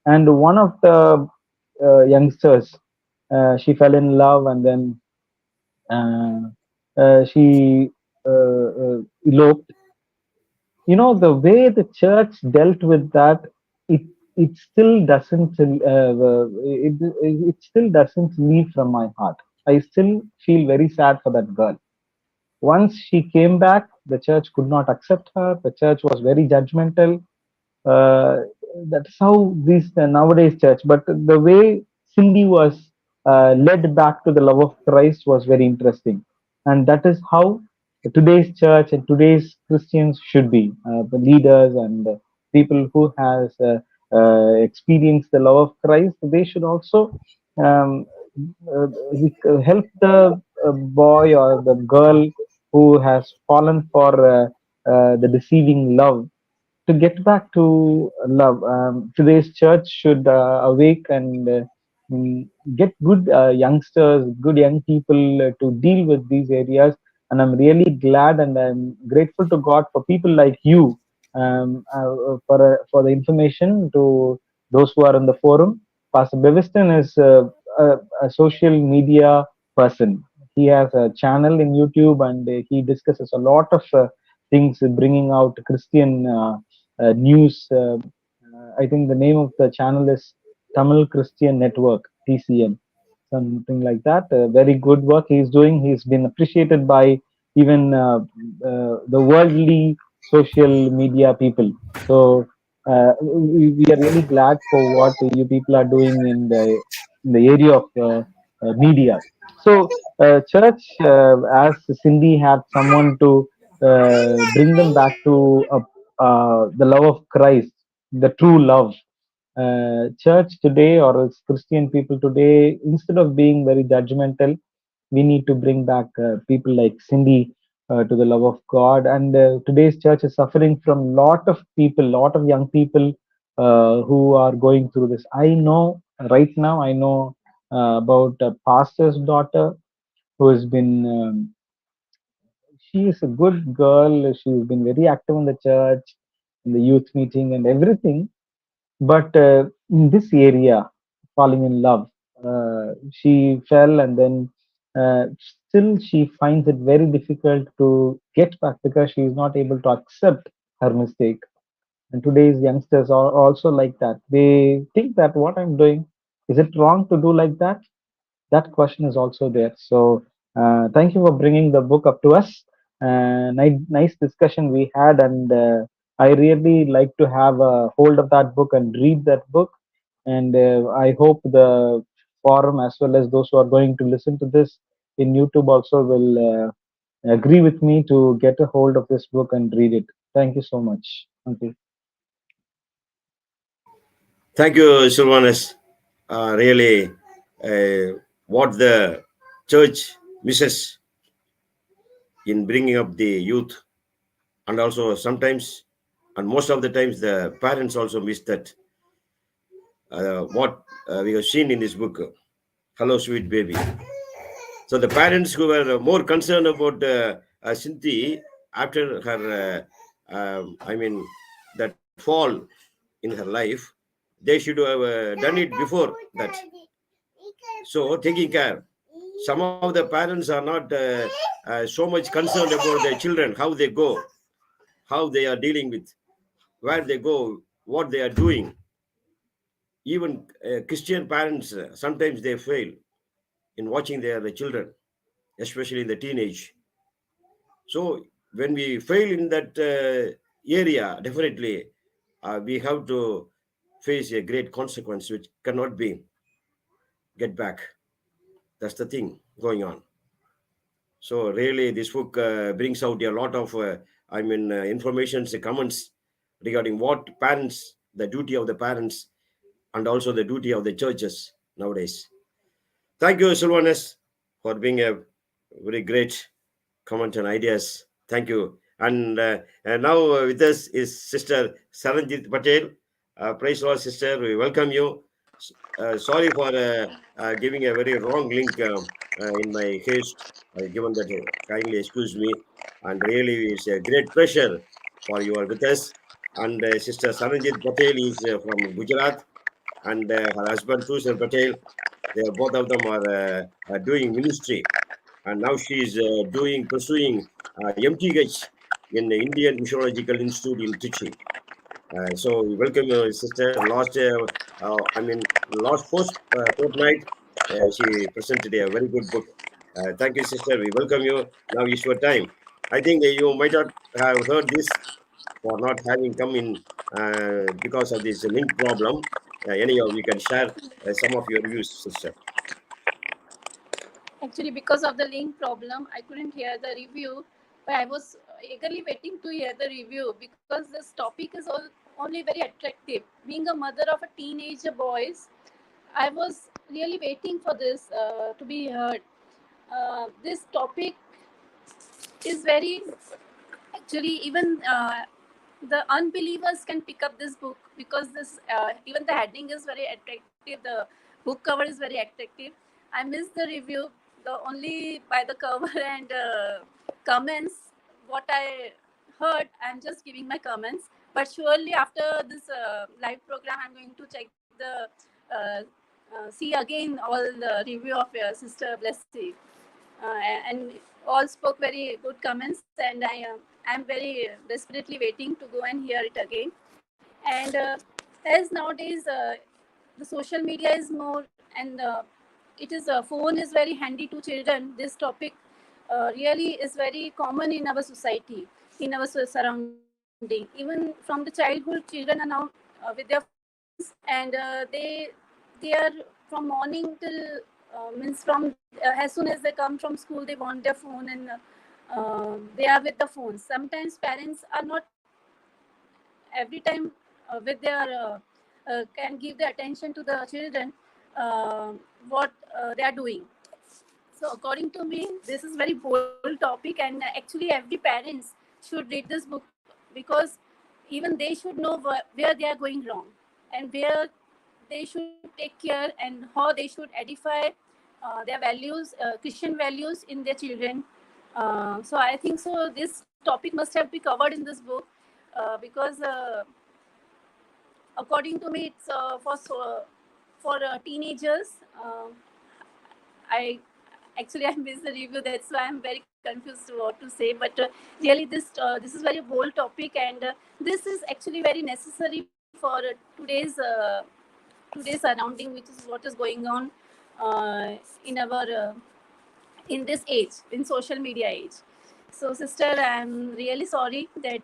Speaker 6: and one of the youngsters, she fell in love, and then she eloped. The way the church dealt with that, it it still doesn't it still doesn't leave from my heart. I still feel very sad for that girl. Once she came back, the church could not accept her. The church was very judgmental. uh, that's how this nowadays church. But the way Cindy was led back to the love of Christ was very interesting, and that is how today's church and today's Christians should be. The leaders and people who has experienced the love of Christ, they should also um, help the boy or the girl who has fallen for the deceiving love to get back to love. Today's church should awake and get good youngsters, good young people to deal with these areas. And I'm really glad and I'm grateful to God for people like you, for the information to those who are in the forum. Pastor Beviston is a social media person. He has a channel in YouTube and he discusses a lot of things, bringing out Christian news. I think the name of the channel is Tamil Christian Network, TCN, something like that. Very good work he's doing. He's been appreciated by even the worldly social media people. So we are really glad for what you people are doing in the area of media. So church, as Cindy had someone to bring them back to the love of Christ, the true love. Church today, or else Christian people today, instead of being very judgmental, we need to bring back people like Cindy to the love of God. And today's church is suffering from lot of people, lot of young people who are going through this. I know right now, I know about a pastor's daughter who has been she is a good girl. She's been very active in the church, in the youth meeting and everything. But in this area, falling in love, she fell, and then still she finds it very difficult to get back because she is not able to accept her mistake. And today's youngsters are also like that. They think that what I'm doing, is it wrong to do like that? That question is also there. So thank you for bringing the book up to us. Nice discussion we had, and I really like to have a hold of that book and read that book. And I hope the forum, as well as those who are going to listen to this in YouTube, also will agree with me to get a hold of this book and read it. Thank you so much. Thank you.
Speaker 2: Thank you, Sylvanus. Really, what the church misses in bringing up the youth, and also sometimes, and most of the times, the parents also miss that. What we have seen in this book, Hello, Sweet Baby. So the parents who were more concerned about Cynthia after her, I mean, that fall in her life, they should have done it before that. So taking care. Some of the parents are not so much concerned about their children, how they go, how they are dealing with, where they go, what they are doing. Even Christian parents, sometimes they fail in watching their children, especially in the teenage. So when we fail in that area, definitely we have to face a great consequence which cannot be get back. That's the thing going on. So really, this book brings out a lot of, informations, comments regarding what parents, the duty of the parents, and also the duty of the churches nowadays. Thank you, Sylvanus, for being a very great comment and ideas. Thank you. And now with us is Sister Saranjeet Patel. Praise Lord, sister. We welcome you. Sorry for giving a very wrong link in my haste. Given that, kindly excuse me. And really, it's a great pleasure for you are with us. And Sister Saranjeet Patel is from Gujarat, and her husband Trusser Patel. They are, both of them are doing ministry, and now she is pursuing MTH in the Indian Meteorological Institute in Trichy. So we welcome your sister. Last fortnight, she presented a very good book. Thank you, sister. We welcome you. Now is your time. I think you might not have heard this for not having come in because of this link problem. Anyhow, you can share some of your views, sister.
Speaker 7: Actually, because of the link problem, I couldn't hear the review, but I was eagerly waiting to hear the review because this topic is only very attractive. Being a mother of a teenager boys, I was really waiting for this to be heard. This topic is very actually even the unbelievers can pick up this book because this even the heading is very attractive, the book cover is very attractive. I missed the review the only by the cover and comments what I heard. I'm just giving my comments, but surely after this live program I'm going to check the uh, see again all the review of your sister Blessy, and all spoke very good comments, and I'm very desperately waiting to go and hear it again. And as nowadays the social media is more, and it is a phone is very handy to children. This topic really is very common in our society, in our surrounding. Even from the childhood, children are now with their phones, and they are from morning till means from as soon as they come from school, they want their phone, and they are with the phones. Sometimes parents are not every time with their can give the attention to the children what they are doing. So according to me, this is very bold topic, and actually every parents should read this book because even they should know where they are going wrong and where they should take care and how they should edify their values, Christian values in their children. So I think so. This topic must have been covered in this book because according to me, it's for teenagers. I actually I missed the review. That's why I'm very confused what to say. But really, this is very bold topic, and this is actually very necessary for today's surrounding, which is what is going on in our in this age, in social media age. So, sister, I'm really sorry that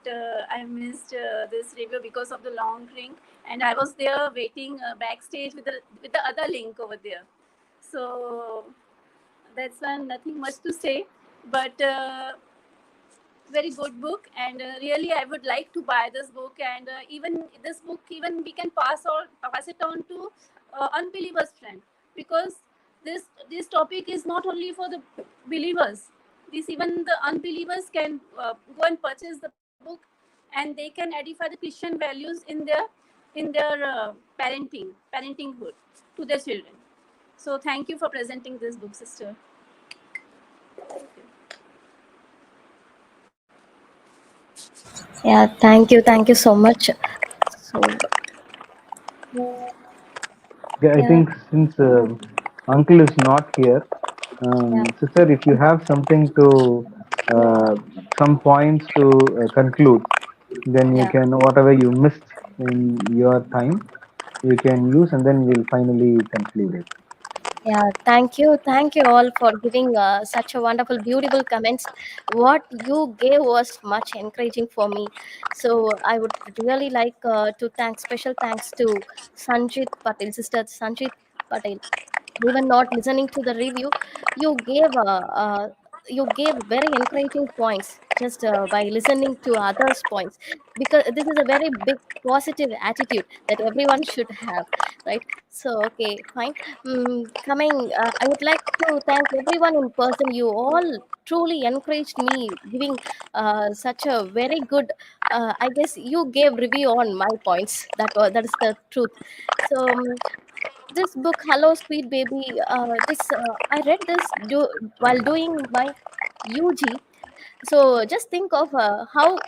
Speaker 7: I missed this review because of the long link, and I was there waiting backstage with the other link over there. So that's why nothing much to say, but very good book, and really I would like to buy this book, and even this book, even we can pass it on to unbelievers friend, because this topic is not only for the believers. This even the unbelievers can go and purchase the book, and they can edify the Christian values in their parentinghood to their children. So thank you for presenting this book, sister. Thank you.
Speaker 3: Yeah, thank you so much. So
Speaker 6: Yeah, I
Speaker 3: yeah,
Speaker 6: think since uncle is not here,
Speaker 3: yeah,
Speaker 6: sister, if you have something to, some points to conclude, then you
Speaker 3: yeah.
Speaker 6: can, whatever you missed in your time, you can use, and then we'll finally conclude it.
Speaker 3: Yeah, thank you all for giving such a wonderful, beautiful comments. What you gave was much encouraging for me. So I would really like to thank special thanks to Sanjit Patel, sister Sanjit Patel. Even not listening to the review, you gave you gave very encouraging points just by listening to others points, because this is a very big positive attitude that everyone should have, right? So okay, fine. Coming I would like to thank everyone in person. You all truly encouraged me, giving such a very good I guess you gave review on my points. That is the truth. So this book, Hello Sweet Baby, this I read this while doing my UG. So just think of how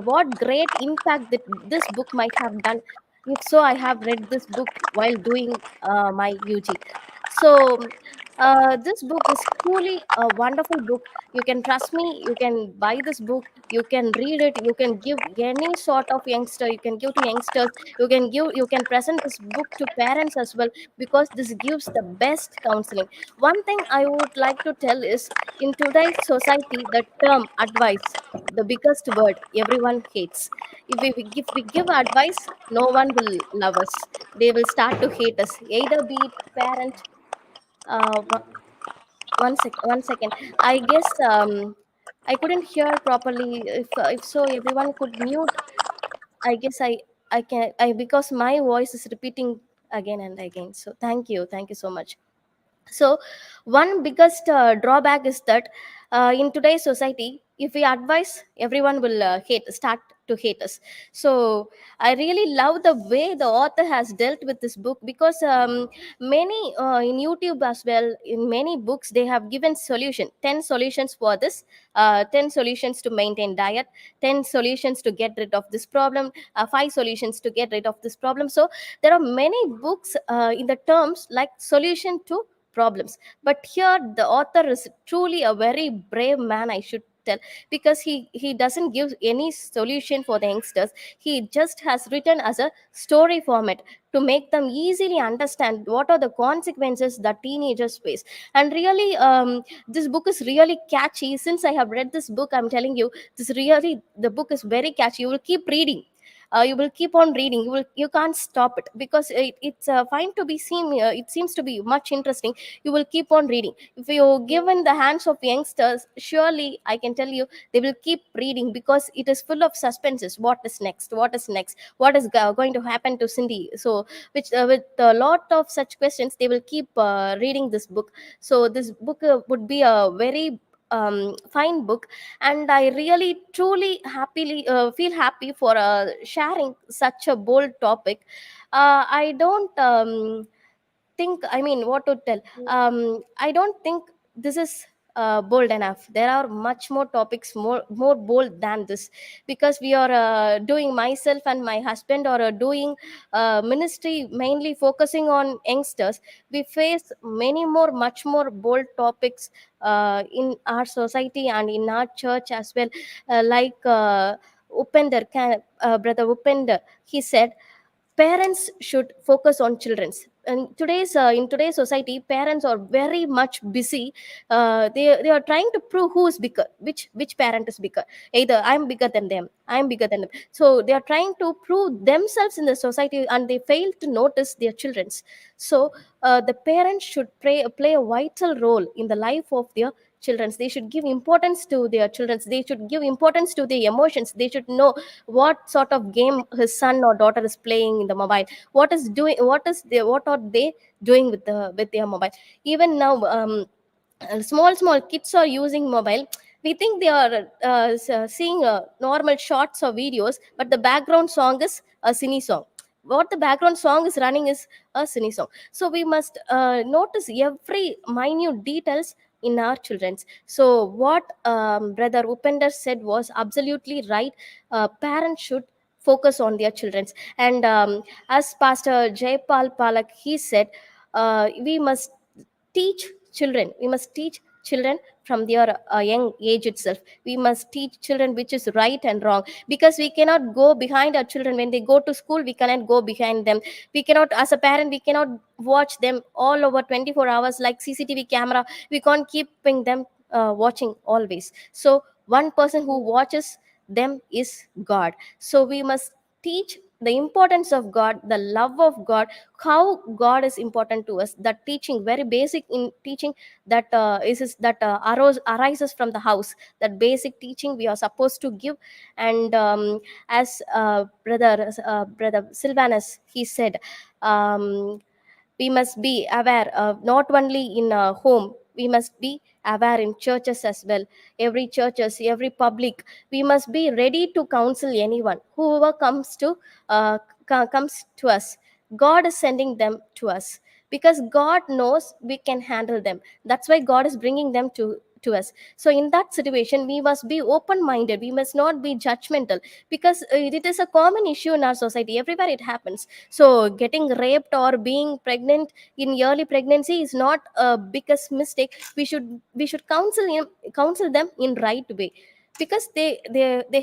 Speaker 3: what great impact that this book might have done. If so, I have read this book while doing my UG. So This book is truly a wonderful book. You can trust me. You can buy this book. You can read it. You can give any sort of youngster. You can give to youngsters. You can give. You can present this book to parents as well, because this gives the best counseling. One thing I would like to tell is, in today's society, the term advice, the biggest word everyone hates. If we give advice, no one will love us. They will start to hate us. Either be it parent. Uh, one second. I guess I couldn't hear properly. If so, everyone could mute. I guess I can I because my voice is repeating again and again. So thank you so much. So one biggest drawback is that in today's society, if we advise, everyone will start to hate us. So I really love the way the author has dealt with this book, because many in YouTube as well, in many books, they have given 10 solutions for this, 10 solutions to maintain diet, 10 solutions to get rid of this problem, 5 solutions to get rid of this problem. So there are many books in the terms like solution to problems. But here the author is truly a very brave man, I should tell, because he doesn't give any solution for the youngsters. He just has written as a story format to make them easily understand what are the consequences that teenagers face. And really, this book is really catchy. Since I have read this book, I'm telling you, the book is very catchy. You will keep reading. You will keep on reading. You can't stop it, because it's fine to be seen. It seems to be much interesting. You will keep on reading. If you give in the hands of youngsters, surely I can tell you, they will keep reading, because it is full of suspenses. What is next? What is next? What is going to happen to Cindy? So which with a lot of such questions, they will keep reading this book. So this book would be a very fine book. And I really truly happily feel happy for sharing such a bold topic. I don't think, I mean, what to tell, I don't think this is bold enough. There are much more topics more bold than this, because we are doing, myself and my husband are doing ministry mainly focusing on youngsters. We face many more, much more bold topics in our society and in our church as well. Like Brother Upender, he said parents should focus on children's. And today's in today's society, parents are very much busy. They are trying to prove who is bigger, which parent is bigger. Either I'm bigger than them, I'm bigger than them. So they are trying to prove themselves in the society, and they fail to notice their children's. So the parents should play a vital role in the life of their children. They should give importance to their children. They should give importance to their emotions. They should know what sort of game his son or daughter is playing in the mobile. What are they doing with their mobile? Even now, small kids are using mobile. We think they are seeing normal shots or videos, but the background song is a cine song. What the background song is running is a cine song. So we must notice every minute details in our children's. So what Brother Upender said was absolutely right. Parents should focus on their children's. And as Pastor Jayapal Palak, he said, we must teach teach children from their young age itself. We must teach children which is right and wrong, because we cannot go behind our children. When they go to school, we cannot go behind them. We cannot, as a parent, we cannot watch them all over 24 hours like CCTV camera. We can't keeping them watching always. So one person who watches them is God. So we must teach the importance of God, the love of God, how God is important to us. That teaching, very basic in teaching, that arises from the house. That basic teaching we are supposed to give. And as brother Sylvanus, he said, um, we must be aware of not only in a home, we must be aware in churches as well. Every churches, every public, we must be ready to counsel anyone whoever comes to us. God is sending them to us, because God knows we can handle them. That's why God is bringing them to us. So in that situation, we must be open minded, we must not be judgmental, because it is a common issue in our society, everywhere it happens. So getting raped or being pregnant in early pregnancy is not a biggest mistake. We should counsel them in right way, because they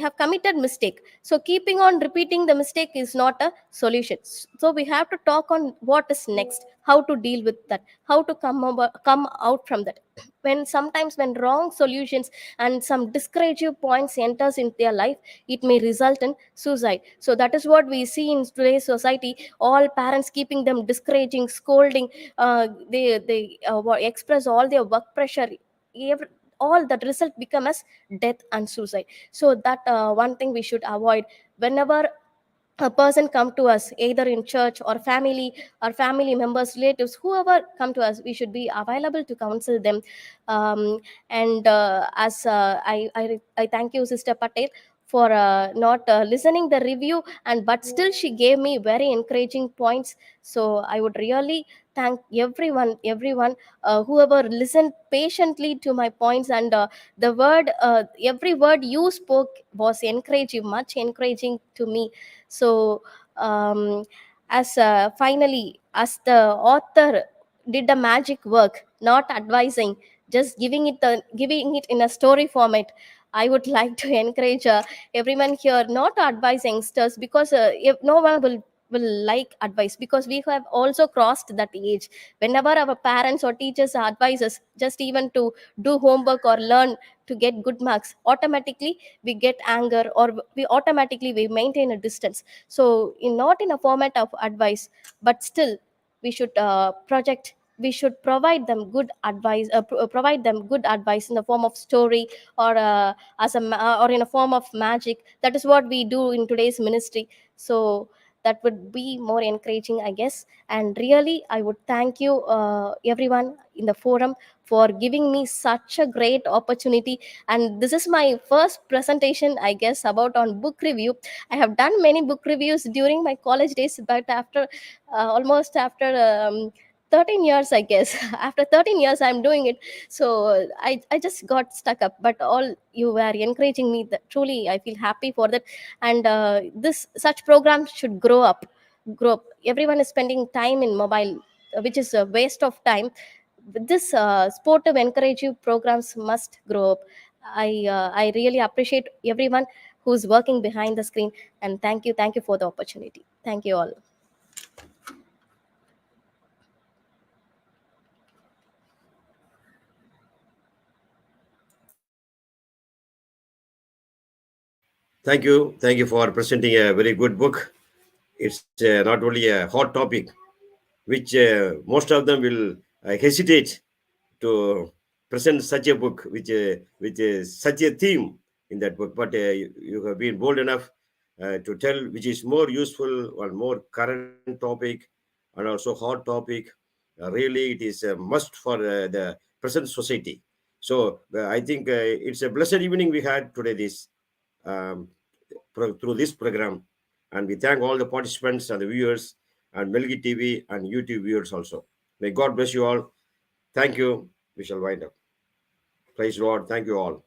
Speaker 3: have committed mistake. So keeping on repeating the mistake is not a solution. So we have to talk on what is next, how to deal with that, how to come out from that. When sometimes when wrong solutions and some discouraging points enters in their life, it may result in suicide. So that is what we see in today's society. All parents keeping them discouraging, scolding, they express all their work pressure. All that result become as death and suicide. So that one thing we should avoid. Whenever a person come to us, either in church or family members, relatives, whoever come to us, we should be available to counsel them. And as I thank you, Sister Patel, for not listening the review, and but still she gave me very encouraging points. So I would really thank everyone whoever listened patiently to my points. And every word you spoke was encouraging, much encouraging to me. So um, as finally, as the author did a magic work, not advising, just giving it in a story format, I would like to encourage everyone here not to advise youngsters, because if no one will like advice, because we have also crossed that age. Whenever our parents or teachers advise us just even to do homework or learn to get good marks, automatically we get anger, or we maintain a distance. So not in a format of advice, but still we should we should provide them good advice, provide them good advice in the form of story, or or in a form of magic. That is what we do in today's ministry. So that would be more encouraging, I guess. And really, I would thank you, everyone in the forum, for giving me such a great opportunity. And this is my first presentation, I guess, about on book review. I have done many book reviews during my college days, but after almost after 13 years, I guess, after 13 years I'm doing it. So I just got stuck up, but all you were encouraging me, that truly I feel happy for that. And this such programs should grow up. Everyone is spending time in mobile, which is a waste of time. This sportive encouraging programs must grow up. I really appreciate everyone who's working behind the screen. And thank you for the opportunity. Thank you all.
Speaker 2: Thank you for presenting a very good book. It's not only a hot topic, which most of them will hesitate to present such a book, which is such a theme in that book. But you have been bold enough to tell which is more useful or more current topic, and also hot topic. Really, it is a must for the present society. So I think it's a blessed evening we had today. Um, Through this program, and we thank all the participants and the viewers, and Melgi TV and YouTube viewers also. May God bless you all. Thank you. We shall wind up. Praise Lord. Thank you all.